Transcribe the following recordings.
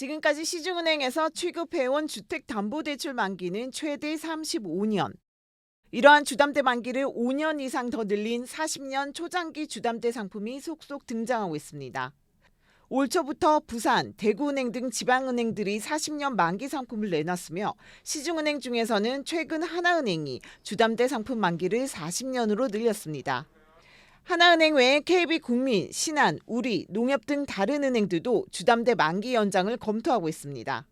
지금까지 시중은행에서 취급해온 주택담보대출 만기는 최대 35년. 이러한 주담대 만기를 5년 이상 더 늘린 40년 초장기 주담대 상품이 속속 등장하고 있습니다. 올 초부터 부산, 대구은행 등 지방은행들이 40년 만기 상품을 내놨으며 시중은행 중에서는 최근 하나은행이 주담대 상품 만기를 40년으로 늘렸습니다. 하나은행 외에 KB국민, 신한, 우리, 농협 등 다른 은행들도 주담대 만기 연장을 검토하고 있습니다.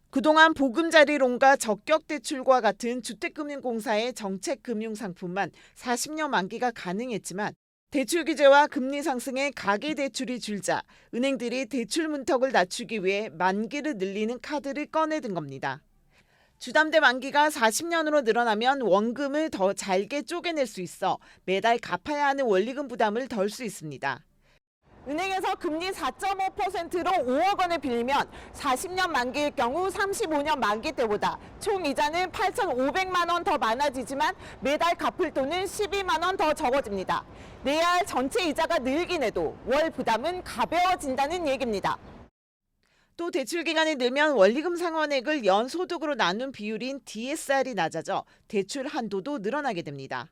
그동안 보금자리론과 적격대출과 같은 주택금융공사의 정책금융상품만 40년 만기가 가능했지만 대출 규제와 금리 상승에 가계대출이 줄자 은행들이 대출 문턱을 낮추기 위해 만기를 늘리는 카드를 꺼내든 겁니다. 주담대 만기가 40년으로 늘어나면 원금을 더 잘게 쪼개낼 수 있어 매달 갚아야 하는 원리금 부담을 덜 수 있습니다. 은행에서 금리 4.5%로 5억 원을 빌리면 40년 만기일 경우 35년 만기 때보다 총 이자는 8,500만 원 더 많아지지만 매달 갚을 돈은 12만 원 더 적어집니다. 내야 할 전체 이자가 늘긴 해도 월 부담은 가벼워진다는 얘기입니다. 또 대출 기간이 늘면 원리금 상환액을 연소득으로 나눈 비율인 DSR이 낮아져 대출 한도도 늘어나게 됩니다.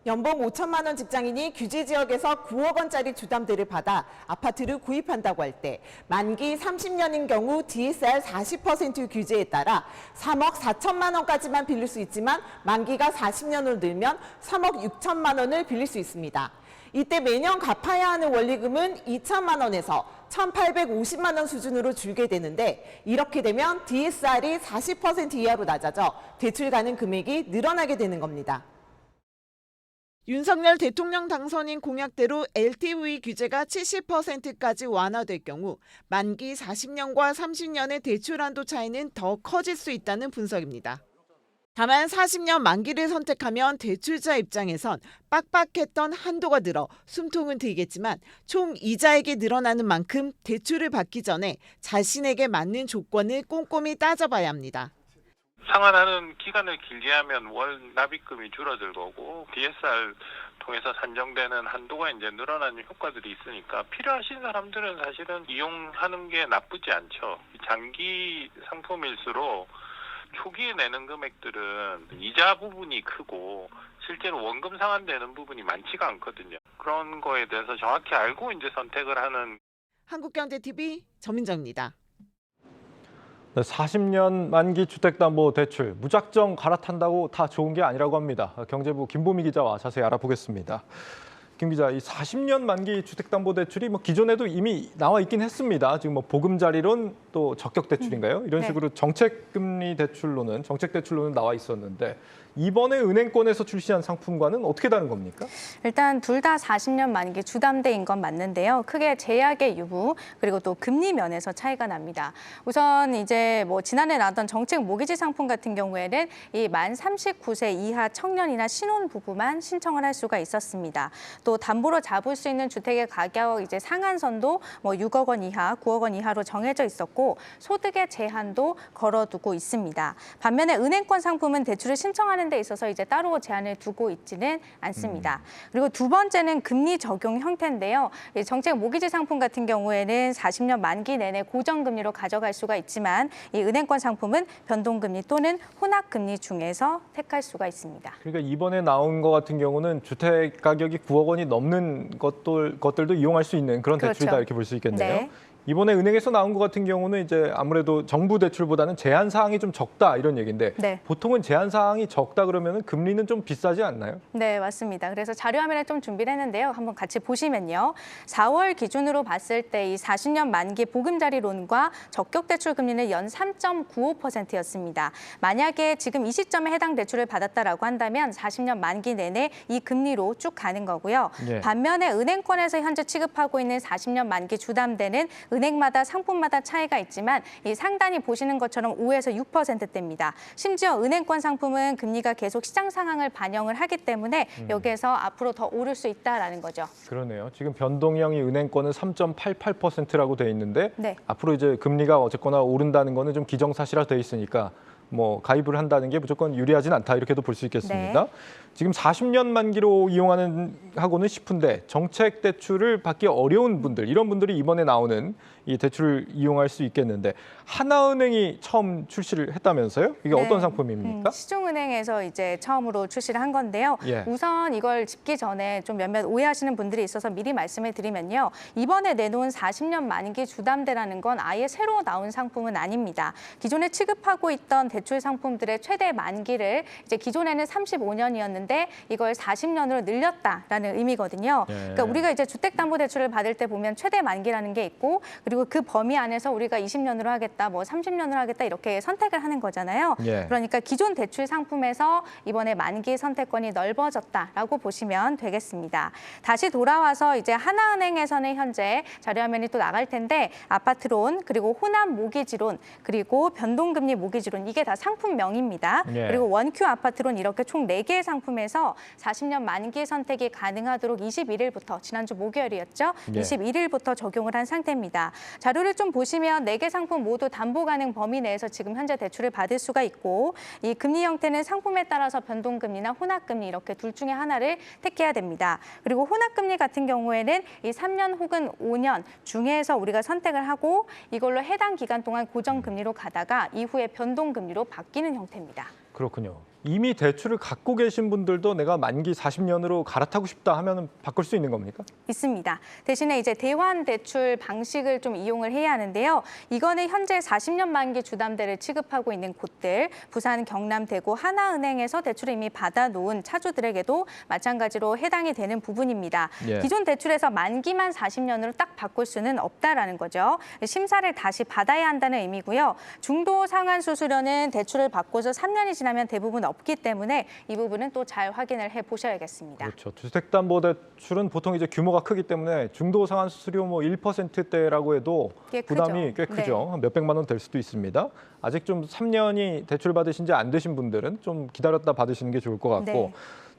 연봉 5천만 원 직장인이 규제 지역에서 9억 원짜리 주담대를 받아 아파트를 구입한다고 할 때 만기 30년인 경우 DSR 40% 규제에 따라 3억 4천만 원까지만 빌릴 수 있지만 만기가 40년으로 늘면 3억 6천만 원을 빌릴 수 있습니다. 이때 매년 갚아야 하는 원리금은 2천만 원에서 1,850만 원 수준으로 줄게 되는데 이렇게 되면 DSR이 40% 이하로 낮아져 대출 가능 금액이 늘어나게 되는 겁니다. 윤석열 대통령 당선인 공약대로 LTV 규제가 70%까지 완화될 경우 만기 40년과 30년의 대출 한도 차이는 더 커질 수 있다는 분석입니다. 다만 40년 만기를 선택하면 대출자 입장에선 빡빡했던 한도가 늘어 숨통은 트이겠지만 총 이자액이 늘어나는 만큼 대출을 받기 전에 자신에게 맞는 조건을 꼼꼼히 따져봐야 합니다. 상환하는 기간을 길게 하면 월 납입금이 줄어들 거고 DSR 통해서 산정되는 한도가 이제 늘어나는 효과들이 있으니까 필요하신 사람들은 사실은 이용하는 게 나쁘지 않죠. 장기 상품일수록 초기에 내는 금액들은 이자 부분이 크고 실제로 원금 상환되는 부분이 많지가 않거든요. 그런 거에 대해서 정확히 알고 이제 선택을 하는. 한국경제TV 전민정입니다. 40년 만기 주택담보대출 무작정 갈아탄다고 다 좋은 게 아니라고 합니다. 경제부 김보미 기자와 자세히 알아보겠습니다. 김 기자, 이 40년 만기 주택담보대출이 기존에도 이미 나와 있긴 했습니다. 지금 보금자리론 또 적격대출인가요? 이런 식으로 정책금리 대출로는 정책대출로는 나와 있었는데 이번에 은행권에서 출시한 상품과는 어떻게 다른 겁니까? 일단 둘 다 40년 만기 주담대인 건 맞는데요. 크게 제약의 유무 그리고 또 금리 면에서 차이가 납니다. 우선 이제 지난해 나왔던 정책 모기지 상품 같은 경우에는 이 만 39세 이하 청년이나 신혼 부부만 신청을 할 수가 있었습니다. 또 담보로 잡을 수 있는 주택의 가격 이제 상한선도 6억 원 이하, 9억 원 이하로 정해져 있었고 소득의 제한도 걸어두고 있습니다. 반면에 은행권 상품은 대출을 신청하는 데 있어서 이제 따로 제한을 두고 있지는 않습니다. 그리고 두 번째는 금리 적용 형태인데요. 정책 모기지 상품 같은 경우에는 40년 만기 내내 고정금리로 가져갈 수가 있지만 이 은행권 상품은 변동금리 또는 혼합금리 중에서 택할 수가 있습니다. 그러니까 이번에 나온 것 같은 경우는 주택 가격이 9억 원이 넘는 것들도 이용할 수 있는 그런 대출이다, 이렇게 볼 수 있겠네요. 네. 이번에 은행에서 나온 것 같은 경우는 이제 아무래도 정부 대출보다는 제한 사항이 좀 적다 이런 얘기인데 보통은 제한 사항이 적다 그러면 금리는 좀 비싸지 않나요? 네, 맞습니다. 그래서 자료화면을 좀 준비를 했는데요. 한번 같이 보시면요. 4월 기준으로 봤을 때 이 40년 만기 보금자리론과 적격대출 금리는 연 3.95%였습니다. 만약에 지금 이 시점에 해당 대출을 받았다라고 한다면 40년 만기 내내 이 금리로 쭉 가는 거고요. 반면에 은행권에서 현재 취급하고 있는 40년 만기 주담대는 은행마다 상품마다 차이가 있지만 이 상단이 보시는 것처럼 5에서 6%대입니다. 심지어 은행권 상품은 금리가 계속 시장 상황을 반영을 하기 때문에 여기에서 앞으로 더 오를 수 있다라는 거죠. 그러네요. 지금 변동형이 은행권은 3.88%라고 돼 있는데 앞으로 이제 금리가 어쨌거나 오른다는 거는 좀 기정사실화 돼 있으니까 뭐 가입을 한다는 게 무조건 유리하진 않다 이렇게도 볼 수 있겠습니다. 네. 지금 40년 만기로 이용하는 하고는 싶은데 정책 대출을 받기 어려운 분들 이런 분들이 이번에 나오는 이 대출을 이용할 수 있겠는데 하나은행이 처음 출시를 했다면서요? 이게 네. 어떤 상품입니까? 시중은행에서 이제 처음으로 출시를 한 건데요. 예. 우선 이걸 짚기 전에 좀 몇몇 오해하시는 분들이 있어서 미리 말씀을 드리면요. 이번에 내놓은 40년 만기 주담대라는 건 아예 새로 나온 상품은 아닙니다. 기존에 취급하고 있던 대출 상품들의 최대 만기를 이제 기존에는 35년이었는데 이걸 40년으로 늘렸다라는 의미거든요. 예. 그러니까 우리가 이제 주택담보대출을 받을 때 보면 최대 만기라는 게 있고 그리고 그 범위 안에서 우리가 20년으로 하겠다, 뭐 30년으로 하겠다 이렇게 선택을 하는 거잖아요. 예. 그러니까 기존 대출 상품에서 이번에 만기 선택권이 넓어졌다라고 보시면 되겠습니다. 다시 돌아와서 이제 하나은행에서는 현재 자료화면이 또 나갈 텐데 아파트론 그리고 호남 모기지론 그리고 변동금리 모기지론 이게 다 상품명입니다. 예. 그리고 원큐 아파트론 이렇게 총 4개의 상품에서 40년 만기 선택이 가능하도록 21일부터 지난주 목요일이었죠. 예. 21일부터 적용을 한 상태입니다. 자료를 좀 보시면 4개 상품 모두 담보 가능 범위 내에서 지금 현재 대출을 받을 수가 있고 이 금리 형태는 상품에 따라서 변동금리나 혼합금리 이렇게 둘 중에 하나를 택해야 됩니다. 그리고 혼합금리 같은 경우에는 이 3년 혹은 5년 중에서 우리가 선택을 하고 이걸로 해당 기간 동안 고정금리로 가다가 이후에 변동금리로 바뀌는 형태입니다. 그렇군요. 이미 대출을 갖고 계신 분들도 내가 만기 40년으로 갈아타고 싶다 하면 바꿀 수 있는 겁니까? 있습니다. 대신에 이제 대환 대출 방식을 좀 이용을 해야 하는데요. 이거는 현재 40년 만기 주담대를 취급하고 있는 곳들, 부산, 경남, 대구, 하나은행에서 대출을 이미 받아놓은 차주들에게도 마찬가지로 해당이 되는 부분입니다. 예. 기존 대출에서 만기만 40년으로 딱 바꿀 수는 없다라는 거죠. 심사를 다시 받아야 한다는 의미고요. 중도 상환 수수료는 대출을 받고서 3년이 지나면 대부분 없기 때문에 이 부분은 또 잘 확인을 해 보셔야겠습니다. 그렇죠. 주택담보대출은 보통 이제 규모가 크기 때문에 중도 상환 수수료 뭐 1%대라고 해도 꽤 부담이 크죠. 꽤 크죠. 몇 백만 원 될 수도 있습니다. 아직 좀 3년이 대출 받으신 지 안 되신 분들은 좀 기다렸다 받으시는 게 좋을 것 같고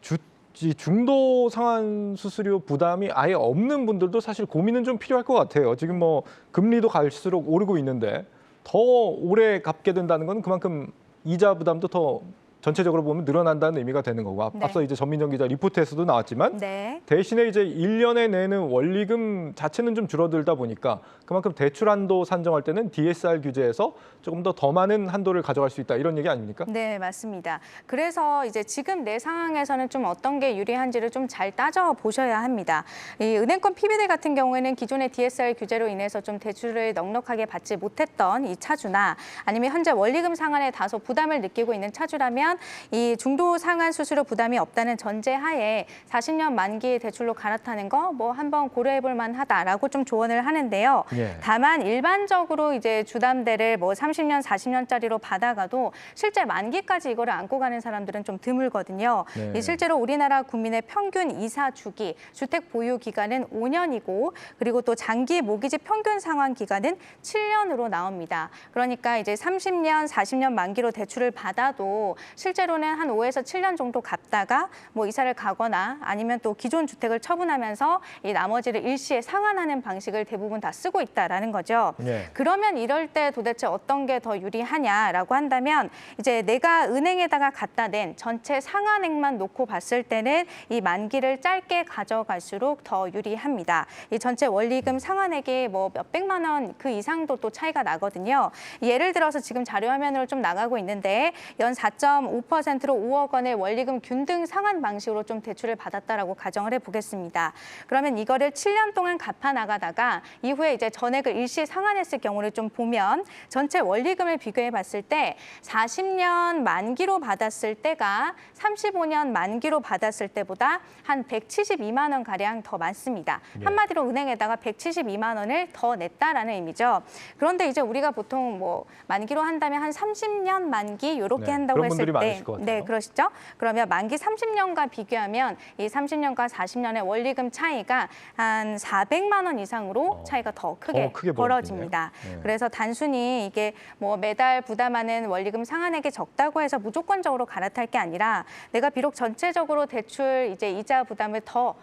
네. 이 중도 상환 수수료 부담이 아예 없는 분들도 사실 고민은 좀 필요할 것 같아요. 지금 뭐 금리도 갈수록 오르고 있는데 더 오래 갚게 된다는 건 그만큼 이자 부담도 더 전체적으로 보면 늘어난다는 의미가 되는 거고 네. 앞서 이제 전민정 기자 리포트에서도 나왔지만 네. 대신에 이제 1년에 내는 원리금 자체는 좀 줄어들다 보니까 그만큼 대출 한도 산정할 때는 DSR 규제에서 조금 더 많은 한도를 가져갈 수 있다 이런 얘기 아닙니까? 네, 맞습니다. 그래서 이제 지금 내 상황에서는 좀 어떤 게 유리한지를 좀 잘 따져 보셔야 합니다. 이 은행권 PBD 같은 경우에는 기존의 DSR 규제로 인해서 좀 대출을 넉넉하게 받지 못했던 이 차주나 아니면 현재 원리금 상환에 다소 부담을 느끼고 있는 차주라면 이 중도 상환 수수료 부담이 없다는 전제하에 40년 만기 대출로 갈아타는 거 뭐 한번 고려해 볼 만하다라고 좀 조언을 하는데요. 예. 다만 일반적으로 이제 주담대를 뭐 30년, 40년짜리로 받아가도 실제 만기까지 이거를 안고 가는 사람들은 좀 드물거든요. 네. 이 실제로 우리나라 국민의 평균 이사 주기, 주택 보유 기간은 5년이고 그리고 또 장기 모기지 평균 상환 기간은 7년으로 나옵니다. 그러니까 이제 30년, 40년 만기로 대출을 받아도 실제로는 한 5에서 7년 정도 갚다가 뭐 이사를 가거나 아니면 또 기존 주택을 처분하면서 이 나머지를 일시에 상환하는 방식을 대부분 다 쓰고 있다라는 거죠. 예. 그러면 이럴 때 도대체 어떤 게 더 유리하냐라고 한다면 이제 내가 은행에다가 갖다 낸 전체 상환액만 놓고 봤을 때는 이 만기를 짧게 가져갈수록 더 유리합니다. 이 전체 원리금 상환액이 뭐 몇백만 원 그 이상도 또 차이가 나거든요. 예를 들어서 지금 자료 화면으로 좀 나가고 있는데 연 4.5%로 5억 원의 원리금 균등 상환 방식으로 좀 대출을 받았다라고 가정을 해보겠습니다. 그러면 이거를 7년 동안 갚아 나가다가 이후에 이제 전액을 일시 상환했을 경우를 좀 보면 전체 원리금을 비교해 봤을 때 40년 만기로 받았을 때가 35년 만기로 받았을 때보다 한 172만 원 가량 더 많습니다. 네. 한마디로 은행에다가 172만 원을 더 냈다라는 의미죠. 그런데 이제 우리가 보통 뭐 만기로 한다면 한 30년 만기 이렇게 네, 한다고 그런 했을 분들이 때 많으실 것 같아요. 네, 그러시죠. 그러면 만기 30년과 비교하면 이 30년과 40년의 원리금 차이가 한 400만 원 이상으로 차이가 더 크게 벌어집니다. 네. 그래서 단순히 이게 뭐 매달 부담하는 원리금 상한액이 적다고 해서 무조건적으로 갈아탈 게 아니라 내가 비록 전체적으로 대출 이제 이자 부담을 더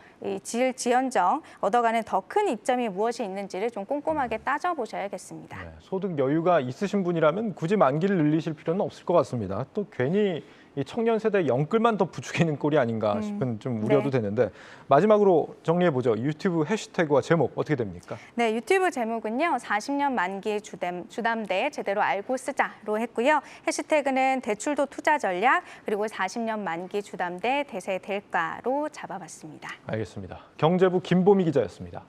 지연정 얻어가는 더 큰 이점이 무엇이 있는지를 좀 꼼꼼하게 따져보셔야겠습니다. 네, 소득 여유가 있으신 분이라면 굳이 만기를 늘리실 필요는 없을 것 같습니다. 또 괜히 이 청년 세대 영끌만 더 부추기는 꼴이 아닌가 싶은 좀 우려도 되는데 마지막으로 정리해보죠. 유튜브 해시태그와 제목 어떻게 됩니까? 네, 유튜브 제목은요. 40년 만기 주담대 제대로 알고 쓰자로 했고요. 해시태그는 대출도 투자 전략 그리고 40년 만기 주담대 대세 될까로 잡아봤습니다. 알겠습니다. 경제부 김보미 기자였습니다.